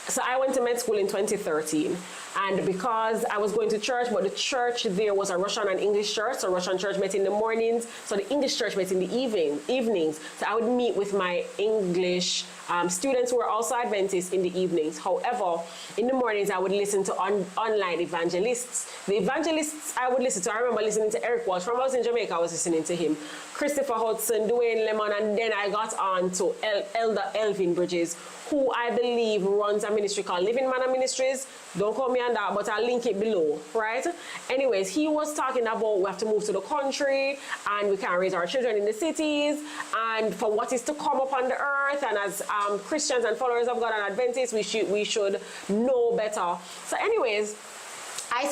So I went to med school in 2013, and because I was going to church, but the church there was a Russian and English church, so Russian church met in the mornings, so the English church met in the evenings. So I would meet with my English students who were also Adventists in the evenings. However, in the mornings I would listen to online evangelists. The evangelists I would listen to, I remember listening to Eric Walsh. From I was in Jamaica, I was listening to him. Christopher Hudson, Dwayne Lemon, and then I got on to Elder Elvin Bridges, who I believe runs a ministry called Living Manna Ministries. Don't call me on that, but I'll link it below, right? Anyways, he was talking about we have to move to the country and we can't raise our children in the cities, and for what is to come upon the earth, and as Christians and followers of God and Adventists, we should know better. So anyways,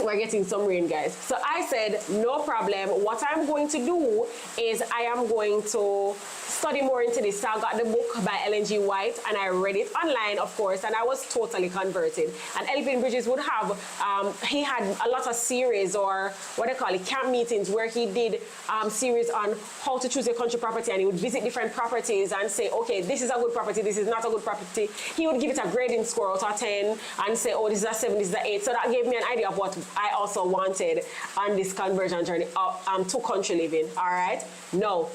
we're getting some rain, guys. So I said, no problem. What I'm going to do is I am going to study more into this. So I got the book by Ellen G. White and I read it online, of course, and I was totally converted. And Elvin Bridges would have, he had a lot of series, or what they call it, camp meetings, where he did series on how to choose a country property, and he would visit different properties and say, okay, this is a good property, this is not a good property. He would give it a grading score out of 10 and say, oh, this is a 7, this is an 8. So that gave me an idea of what I also wanted on this conversion journey to country living. All right. Now,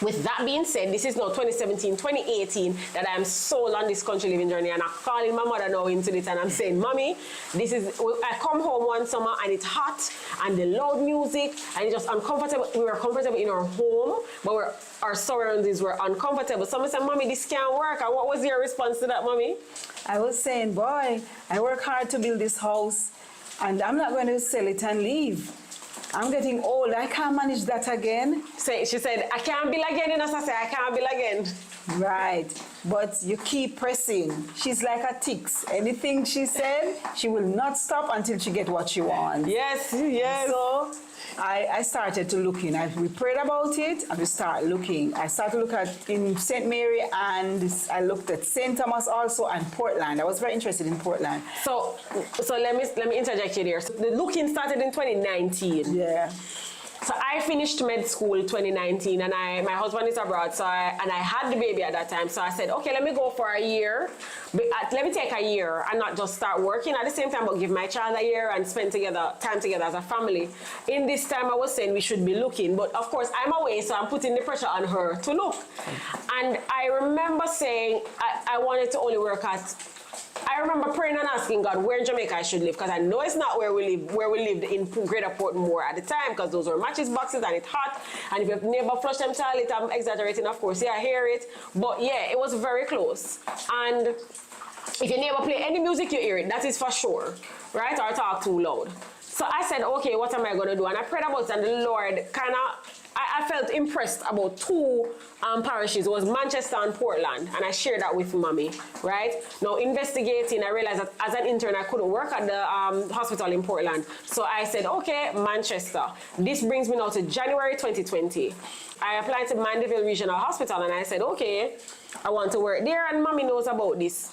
with that being said, this is now 2017, 2018 that I'm sold on this country living journey, and I'm calling my mother now into it, and I'm saying, Mommy, this is, I come home one summer and it's hot and the loud music and it's just uncomfortable. We were comfortable in our home, but our surroundings were uncomfortable. Someone said, Mommy, this can't work. And what was your response to that, Mommy? I was saying, boy, I work hard to build this house and I'm not going to sell it and leave. I'm getting old. I can't manage that again. She said, I can't build again. And I said, I can't build again. Right. But you keep pressing. She's like a tick. Anything she said, she will not stop until she gets what she wants. Yes, yes. So I started to look in. We prayed about it and we started looking. I started to look at in St. Mary, and I looked at St. Thomas also, and Portland. I was very interested in Portland. So let me interject you there. So the looking started in 2019. Yeah. So I finished med school 2019, and my husband is abroad, so I had the baby at that time. So I said, okay, let me go for a year. Let me take a year and not just start working at the same time, but give my child a year and spend time together as a family. In this time, I was saying we should be looking, but of course I'm away, so I'm putting the pressure on her to look. And I remember saying I wanted to only work at. I remember praying and asking God where in Jamaica I should live, because I know it's not where we lived in Greater Portmore at the time, because those were matches boxes and it's hot, and if you've never flushed them toilet, I'm exaggerating, of course, yeah, I hear it, but yeah, it was very close. And if you never play any music, you hear it, that is for sure, right? Or talk too loud. So I said, okay, what am I going to do? And I prayed about it, and the Lord kind of, I felt impressed about two parishes. It was Manchester and Portland, and I shared that with Mommy, right? Now, investigating, I realized that as an intern, I couldn't work at the hospital in Portland. So I said, okay, Manchester. This brings me now to January 2020. I applied to Mandeville Regional Hospital, and I said, okay, I want to work there, and Mommy knows about this.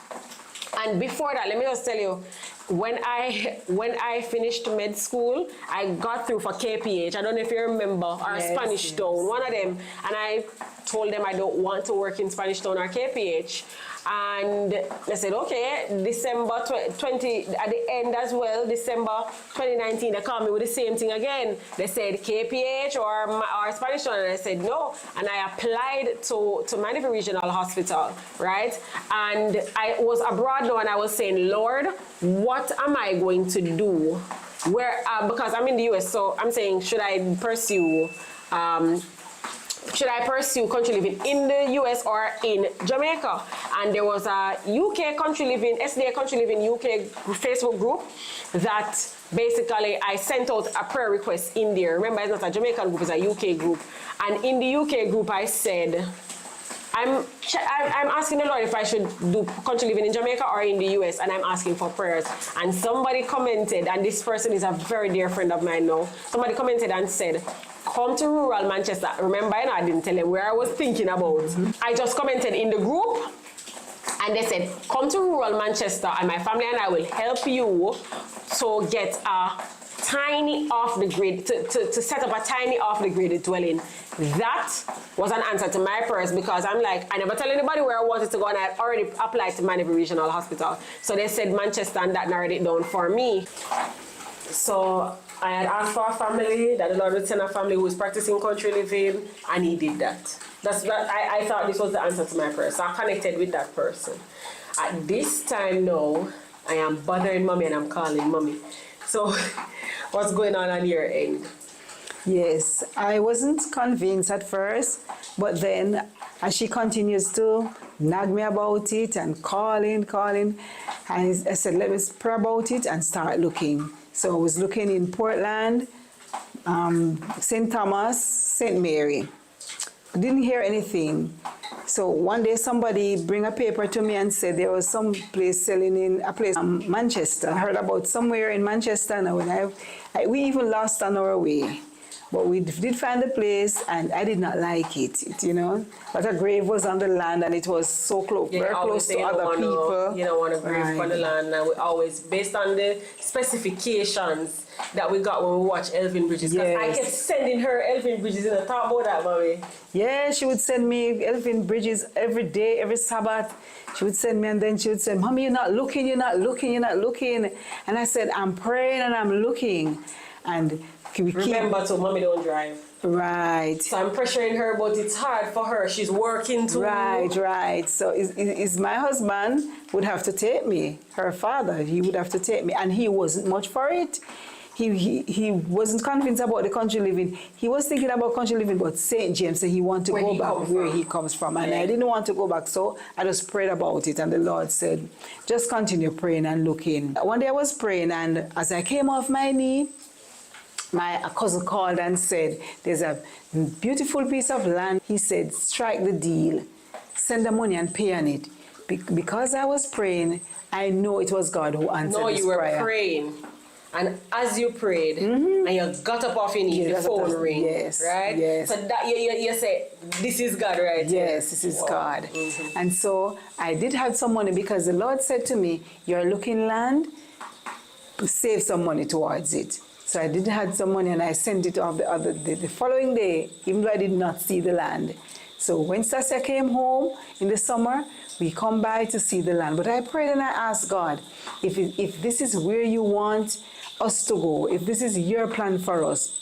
And before that, let me just tell you, when I finished med school, I got through for KPH. I don't know if you remember, or yes, Spanish Town, one of them. And I told them I don't want to work in Spanish Town or KPH. And they said, okay, December 20, at the end as well, December 2019, they called me with the same thing again. They said KPH or Spanish Town, and I said no. And I applied to Mandeville Regional Hospital, right? And I was abroad now, and I was saying, Lord, what am I going to do? Because I'm in the US, so I'm saying, should I pursue country living in the US or in Jamaica? And there was a UK country living, SDA country living UK Facebook group that basically I sent out a prayer request in there. Remember, it's not a Jamaican group, it's a UK group. And in the UK group, I said, I'm asking the Lord if I should do country living in Jamaica or in the US, and I'm asking for prayers. And somebody commented, and this person is a very dear friend of mine now, somebody commented and said, come to rural Manchester. Remember, I didn't tell them where I was thinking about. I just commented in the group, and they said, come to rural Manchester, and my family and I will help you to get a tiny off-the-grid, to set up a tiny off-the-grid dwelling. That was an answer to my prayers, because I'm like, I never tell anybody where I wanted to go, and I already applied to Manabee Regional Hospital. So they said Manchester, and that narrowed it down for me. So I had asked for a family, that the Lord would send a family who was practicing country living, and he did that. I thought this was the answer to my prayer, so I connected with that person. At this time now, I am bothering mommy and I'm calling mommy. So what's going on your end? Yes, I wasn't convinced at first, but then as she continues to nag me about it and calling, I said, let me pray about it and start looking. So I was looking in Portland, St. Thomas, St. Mary. Didn't hear anything. So one day somebody bring a paper to me and said there was some place selling in a place in Manchester. I heard about somewhere in Manchester now, and we even lost on our way. But we did find the place, and I did not like it, you know. But a grave was on the land, and it was so close, very close to other people. You don't want to grave on the land, and we always, based on the specifications that we got when we watched Elvin Bridges. Because I kept sending her Elvin Bridges, and I thought about that, mommy. Yeah, she would send me Elvin Bridges every day, every Sabbath. She would send me, and then she would say, Mommy, you're not looking, you're not looking, you're not looking. And I said, I'm praying and I'm looking. And remember, so mommy don't drive. Right. So I'm pressuring her, but it's hard for her. She's working too. Right. So is my husband would have to take me. Her father, he would have to take me. And he wasn't much for it. He wasn't convinced about the country living. He was thinking about country living, but St. James said he wanted to go back where he comes from. And I didn't want to go back, so I just prayed about it. And the Lord said, just continue praying and looking. One day I was praying, and as I came off my knee, my cousin called and said, there's a beautiful piece of land. He said, strike the deal, send the money and pay on it. Because I was praying, I know it was God who answered this prayer. No, you were praying. And as you prayed, and you got up off your knees, the phone ring, right? Yes. So that you say, this is God, right? Yes, this is God. And so I did have some money, because the Lord said to me, you're looking land, save some money towards it. So I did have some money, and I sent it off the following day, even though I did not see the land. So when Stasia came home in the summer, we come by to see the land. But I prayed and I asked God, if this is where you want us to go, if this is your plan for us,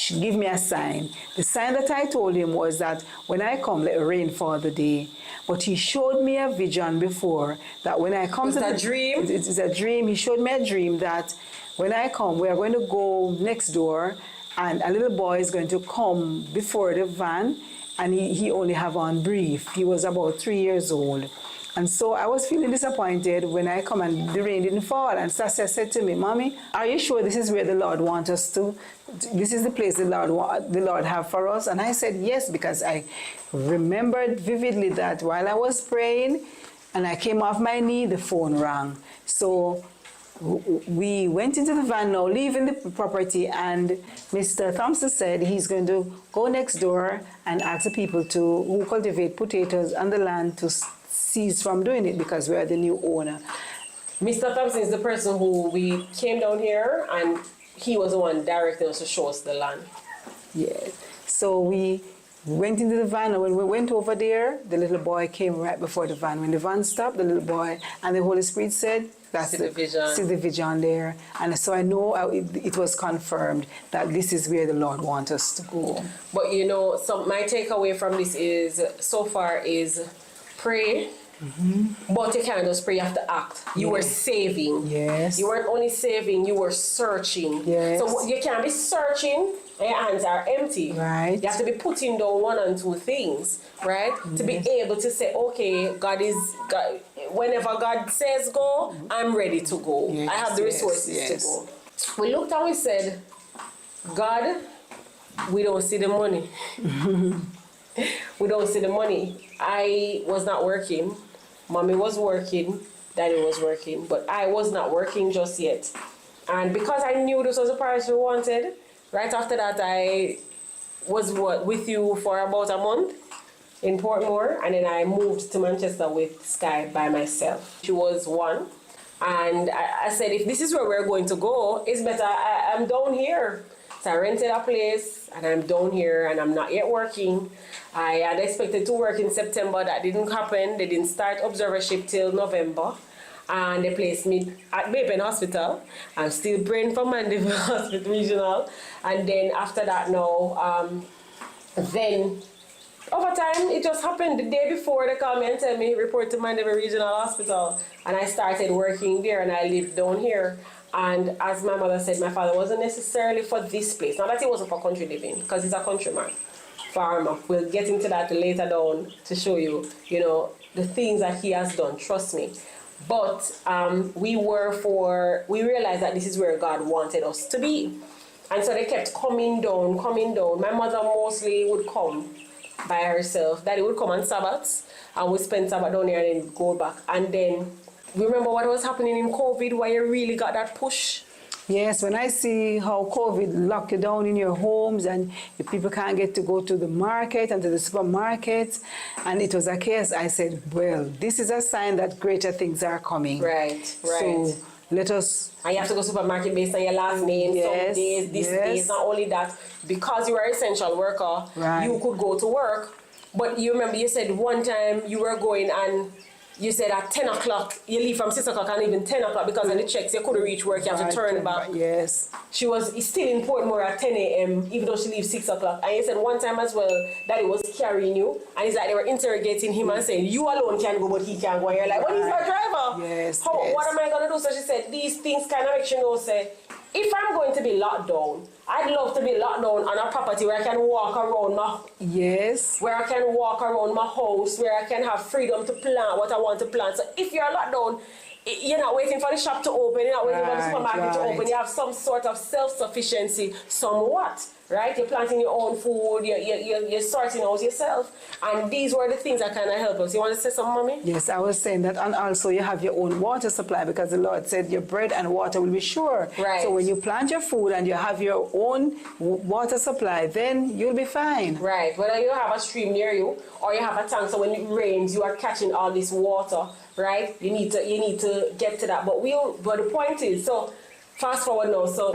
give me a sign. The sign that I told him was that when I come, let rain fall the day. But he showed me a vision before that when I come a dream? It's a dream. He showed me a dream that when I come, we are going to go next door, and a little boy is going to come before the van, and he only have on brief. He was about 3 years old. And so I was feeling disappointed when I come and the rain didn't fall. And Stasia said to me, Mommy, are you sure this is where the Lord wants us to? This is the place the Lord have for us? And I said yes, because I remembered vividly that while I was praying and I came off my knee, the phone rang. So we went into the van now, leaving the property, and Mr. Thompson said he's going to go next door and ask the people who cultivate potatoes on the land to cease from doing it, because we are the new owner. Mr. Thompson is the person who we came down here, and he was the one directing us to show us the land. Yeah. So we went into the van, and when we went over there, the little boy came right before the van. When the van stopped, the little boy, and the Holy Spirit said, see the vision there. And so I know it was confirmed that this is where the Lord wants us to go. But you know, my takeaway from this is, so far, is pray. But you can't just pray, you have to act. You were saving. Yes. You weren't only saving, you were searching. Yes. So you can't be searching and your hands are empty. Right. You have to be putting down one and two things, right? Yes. To be able to say, okay, God. Whenever God says go, I'm ready to go. Yes. I have the resources to go. We looked and we said, God, we don't see the money. We don't see the money. I was not working. Mommy was working. Daddy was working. But I was not working just yet. And because I knew this was the price we wanted, right after that I was with you for about a month in Portmore. And then I moved to Manchester with Sky by myself. She was 1. And I said, if this is where we're going to go, it's better I'm down here. So I rented a place and I'm down here and I'm not yet working. I had expected to work in September. That didn't happen. They didn't start observership till November. And they placed me at Bapen Hospital. I'm still praying for Mandeville Hospital Regional. And then after that now, then over time, it just happened the day before they called me and tell me report to Mandeville Regional Hospital, and I started working there, and I lived down here. And as my mother said, my father wasn't necessarily for this place. Not that he wasn't for country living, because he's a countryman, farmer. We'll get into that later down to show you, the things that he has done. Trust me. But we realized that this is where God wanted us to be. And so they kept coming down, coming down. My mother mostly would come by herself. Daddy would come on Sabbaths and we spend Sabbath down here and then go back. And then remember what was happening in COVID, where you really got that push? Yes, when I see how COVID locked you down in your homes and the people can't get to go to the market and to the supermarkets, and it was a case, I said, well, this is a sign that greater things are coming. Right. So let us... And you have to go to supermarket based on your last name, yes, some days, this days. Not only that, because you are an essential worker, you could go to work. But you remember you said one time you were going and you said at 10 o'clock, you leave from 6 o'clock and even 10 o'clock because of the checks, you couldn't reach work, you have to turn back. Yes. She was still in Portmore at 10 a.m. even though she leaves 6 o'clock. And you said one time as well that he was carrying you, and it's like they were interrogating him and saying, you alone can go, but he can't go. And you're like, well, he's my driver. Yes, What am I going to do? So she said, these things kind of make you know, say, if I'm going to be locked down, I'd love to be locked down on a property where I can walk around where I can walk around my house, where I can have freedom to plant what I want to plant. So if you're locked down, you're not waiting for the shop to open, you're not waiting for the supermarket to open, you have some sort of self-sufficiency somewhat, right? You're planting your own food, you're sorting out yourself. And these were the things that kind of help us. You want to say something, Mommy? Yes, I was saying that, and also you have your own water supply because the Lord said your bread and water will be sure. Right. So when you plant your food and you have your own water supply, then you'll be fine. Right. Whether you have a stream near you or you have a tank, so when it rains, you are catching all this water, right? You need to get to that. But the point is, so fast forward now. So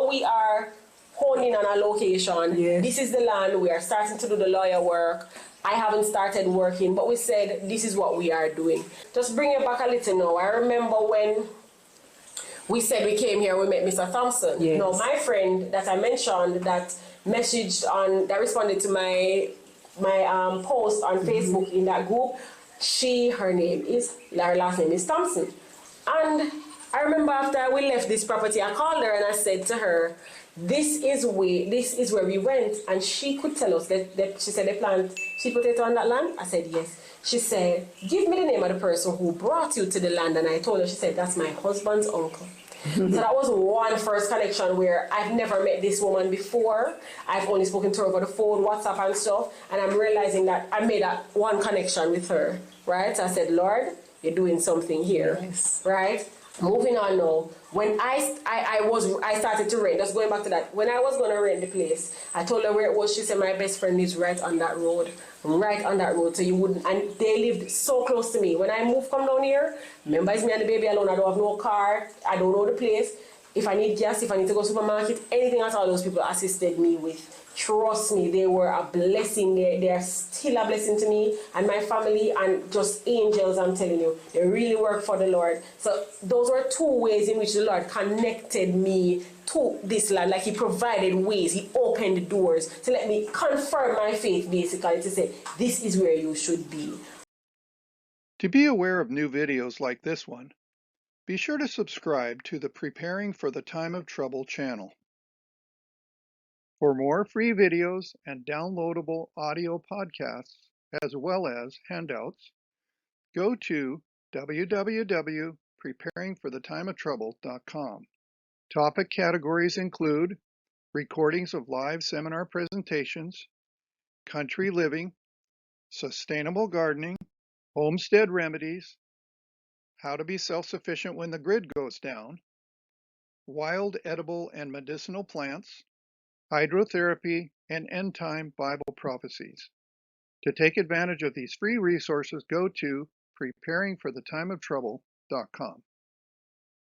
we are honing on a location. Yes. This is the land. We are starting to do the lawyer work. I haven't started working, but we said this is what we are doing. Just bring it back a little now. I remember when we said we came here, we met Mr. Thompson. Yes. Now, my friend that I mentioned that responded to my post on Facebook in that group, her last name is Thompson. And I remember after we left this property, I called her and I said to her, this is where we went. And she could tell us that she said they plant sweet potato on that land. I said, yes. She said, give me the name of the person who brought you to the land. And I told her, she said, that's my husband's uncle. So that was one first connection where I've never met this woman before. I've only spoken to her over the phone, WhatsApp and stuff. And I'm realizing that I made that one connection with her, right? So I said, Lord, you're doing something here, yes. Right? Moving on now. When I started to rent, just going back to that, when I was going to rent the place, I told her where it was. She said, my best friend lives right on that road. Right on that road, so you wouldn't, and they lived so close to me. When I moved from down here, remember it's me and the baby alone, I don't have no car, I don't know the place. If I need gas, if I need to go to the supermarket, anything at all those people assisted me with. Trust me, they were a blessing. They are still a blessing to me and my family, and just angels, I'm telling you. They really work for the Lord. So those were two ways in which the Lord connected me to this land. Like he provided ways, he opened doors to let me confirm my faith, basically, to say, this is where you should be. To be aware of new videos like this one, be sure to subscribe to the Preparing for the Time of Trouble channel. For more free videos and downloadable audio podcasts, as well as handouts, go to www.preparingforthetimeoftrouble.com. Topic categories include recordings of live seminar presentations, country living, sustainable gardening, homestead remedies, how to be self-sufficient when the grid goes down, wild edible and medicinal plants, hydrotherapy, and end-time Bible prophecies. To take advantage of these free resources, go to preparingforthetimeoftrouble.com.